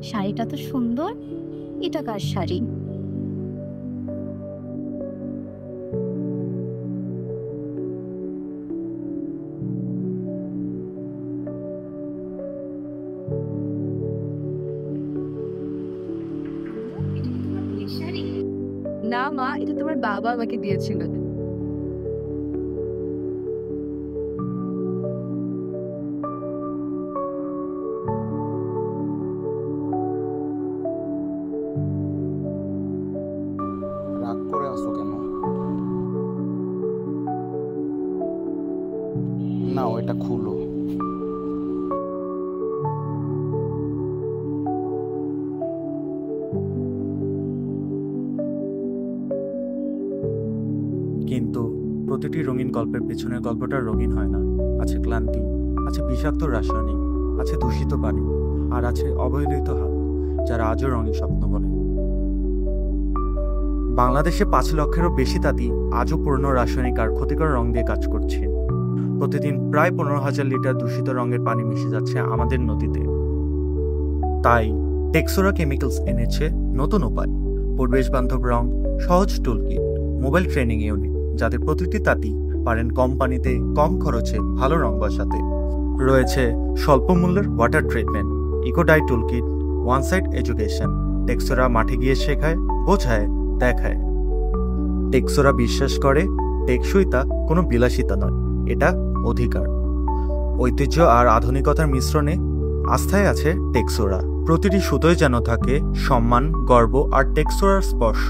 শাড়িটা তো সুন্দর। এটা কার শাড়ি? এটা কি তোমার বিয়ের শাড়ি? না মা, এটা তোমার বাবা আমাকে দিয়েছিল। রাগ করে আসো কেন? না, ওইটা খুলো। কিন্তু প্রতিটি রঙিন গল্পের পেছনের গল্পটা রঙিন হয় না। আছে ক্লান্তি, আছে বিষাক্ত রাসায়নিক, আছে দূষিত পানি, আর আছে অবহেলিত হাত যারা আজও রঙের স্বপ্ন বলে। বাংলাদেশে 5 লক্ষেরও বেশি তাঁতি আজও পুরনো রাসায়নিক আর ক্ষতিকর রং দিয়ে কাজ করছে। প্রতিদিন প্রায় 15,000 লিটার দূষিত রঙের পানি মিশে যাচ্ছে আমাদের নদীতে। তাই টেক্সোরা কেমিক্যালস এনেছে নতুন উপায়, পরিবেশ বান্ধব রং, সহজ টুলকিট, মোবাইল ট্রেনিং ইউনিট, যাতে প্রতিটি তাঁতি পারেন কম পানিতে কম খরচে ভালো রং বসাতে। রয়েছে স্বল্প মূল্যের ওয়াটার ট্রিটমেন্ট, ইকোডাই টুলকিট, ওয়ান সাইড এডুকেশন। টেক্সোরা মাঠে গিয়ে শেখায়, বোঝায়, দেখায়। টেক্সোরা বিশ্বাস করে টেকসইতা কোনো বিলাসিতা নয়, এটা অধিকার। ঐতিহ্য আর আধুনিকতার মিশ্রণে আস্থায় আছে টেক্সোরা। প্রতিটি সুতোয় যেন থাকে সম্মান, গর্ব আর টেক্সোরার স্পর্শ।